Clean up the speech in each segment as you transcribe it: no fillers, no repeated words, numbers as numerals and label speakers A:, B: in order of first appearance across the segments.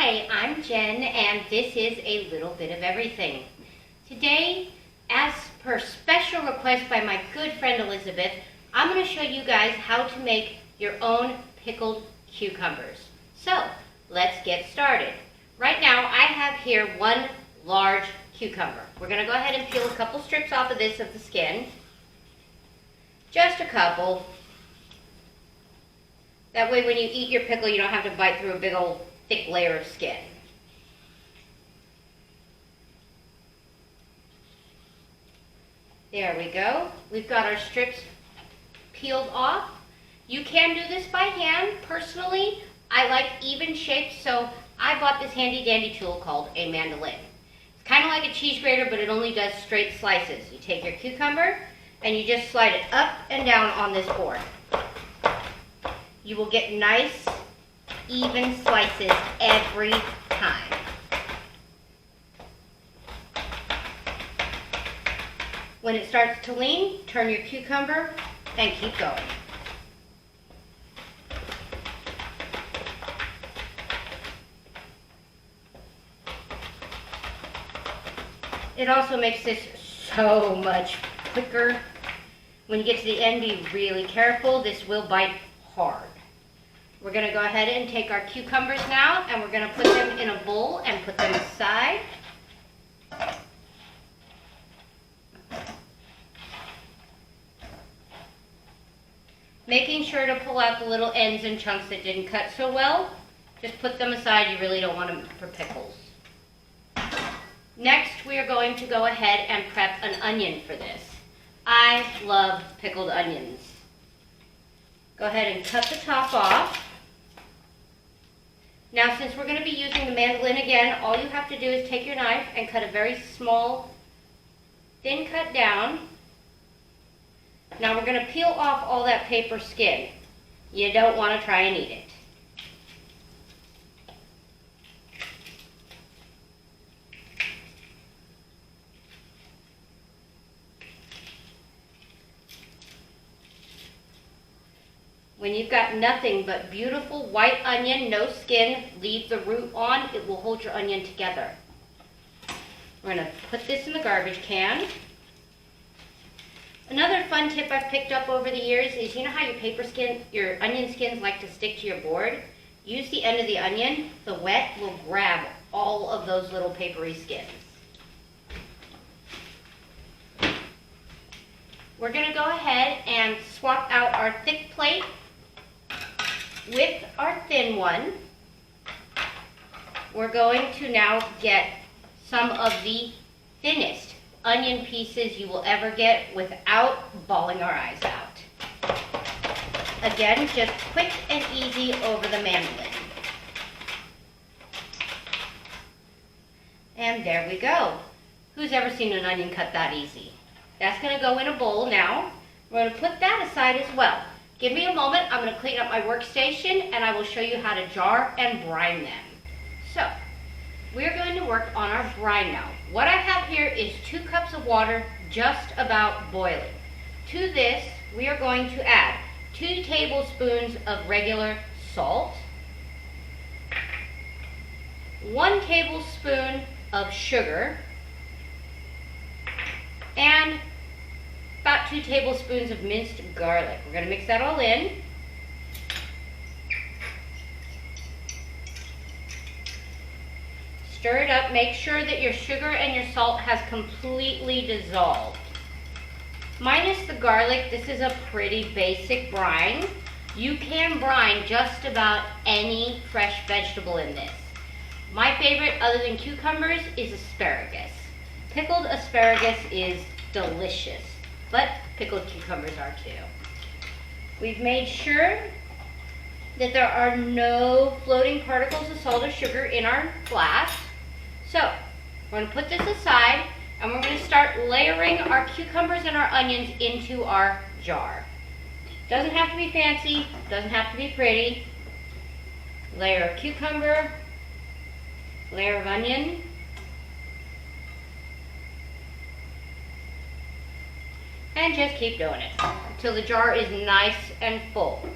A: Hi, I'm Jen, and this is a little bit of everything. Today, as per special request by my good friend Elizabeth, I'm going to show you guys how to make your own pickled cucumbers. So, let's get started. Right now, I have here one large cucumber. We're going to go ahead and peel a couple strips off of this of the skin. Just a couple. That way when you eat your pickle, you don't have to bite through a big old thick layer of skin. There we go. We've got our strips peeled off. You can do this by hand. Personally, I like even shapes, so I bought this handy dandy tool called a mandolin. It's kind of like a cheese grater, but it only does straight slices. You take your cucumber and you just slide it up and down on this board. You will get nice, even slices every time. When it starts to lean, turn your cucumber and keep going. It also makes this so much quicker. When you get to the end, be really careful. This will bite hard. We're going to go ahead and take our cucumbers now, and we're going to put them in a bowl and put them aside. Making sure to pull out the little ends and chunks that didn't cut so well. Just put them aside. You really don't want them for pickles. Next, we are going to go ahead and prep an onion for this. I love pickled onions. Go ahead and cut the top off. Now, since we're going to be using the mandolin again, all you have to do is take your knife and cut a very small, thin cut down. Now we're going to peel off all that paper skin. You don't want to try and eat it. When you've got nothing but beautiful white onion, no skin, leave the root on. It will hold your onion together. We're going to put this in the garbage can. Another fun tip I've picked up over the years is, you know how your onion skins like to stick to your board? Use the end of the onion. The wet will grab all of those little papery skins. We're going to go ahead and swap out our thick plate with our thin one. We're going to now get some of the thinnest onion pieces you will ever get without bawling our eyes out. Again, just quick and easy over the mandolin. And there we go. Who's ever seen an onion cut that easy? That's going to go in a bowl now. We're going to put that aside as well. Give me a moment. I'm going to clean up my workstation and I will show you how to jar and brine them. So, we're going to work on our brine now. What I have here is 2 cups of water just about boiling. To this, we are going to add 2 tablespoons of regular salt, 1 tablespoon of sugar, and about 2 tablespoons of minced garlic. We're going to mix that all in. Stir it up. Make sure that your sugar and your salt has completely dissolved. Minus the garlic, this is a pretty basic brine. You can brine just about any fresh vegetable in this. My favorite, other than cucumbers, is asparagus. Pickled asparagus is delicious, but pickled cucumbers are too. We've made sure that there are no floating particles of salt or sugar in our glass. So, we're going to put this aside and we're going to start layering our cucumbers and our onions into our jar. Doesn't have to be fancy, doesn't have to be pretty. Layer of cucumber, layer of onion, and just keep doing it until the jar is nice and full.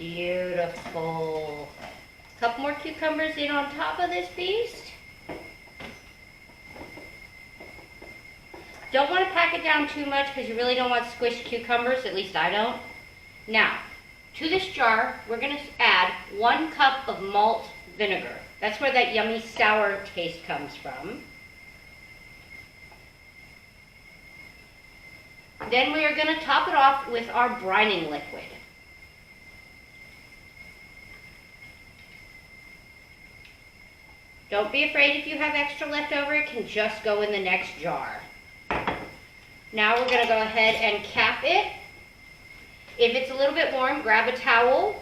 A: Beautiful. A couple more cucumbers in on top of this beast. Don't want to pack it down too much because you really don't want squished cucumbers, at least I don't. Now, to this jar, we're going to add 1 cup of malt vinegar. That's where that yummy sour taste comes from. Then we are going to top it off with our brining liquid. Don't be afraid if you have extra left over, it can just go in the next jar. Now we're going to go ahead and cap it. If it's a little bit warm, grab a towel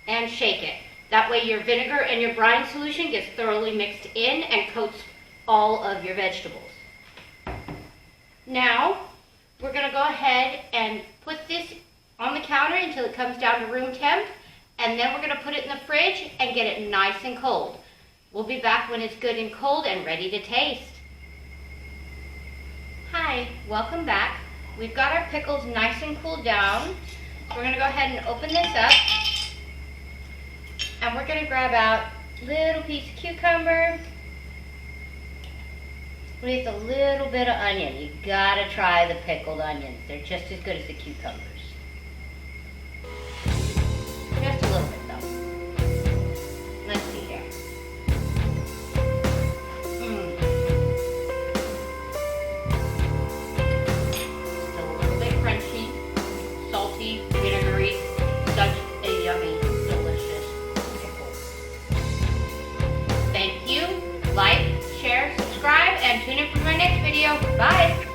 A: and shake it. That way your vinegar and your brine solution gets thoroughly mixed in and coats all of your vegetables. Now, we're going to go ahead and put this on the counter until it comes down to room temp, and then we're going to put it in the fridge and get it nice and cold. We'll be back when it's good and cold and ready to taste. Hi, welcome back. We've got our pickles nice and cooled down. We're going to go ahead and open this up. And we're going to grab out a little piece of cucumber with a little bit of onion. You gotta try the pickled onions. They're just as good as the cucumbers. Just a little bit though. Let's see here. Still a little bit crunchy, salty, vinegary, such a yummy, delicious pickle. Thank you. Like, share, subscribe, and tune in for my next video. Bye!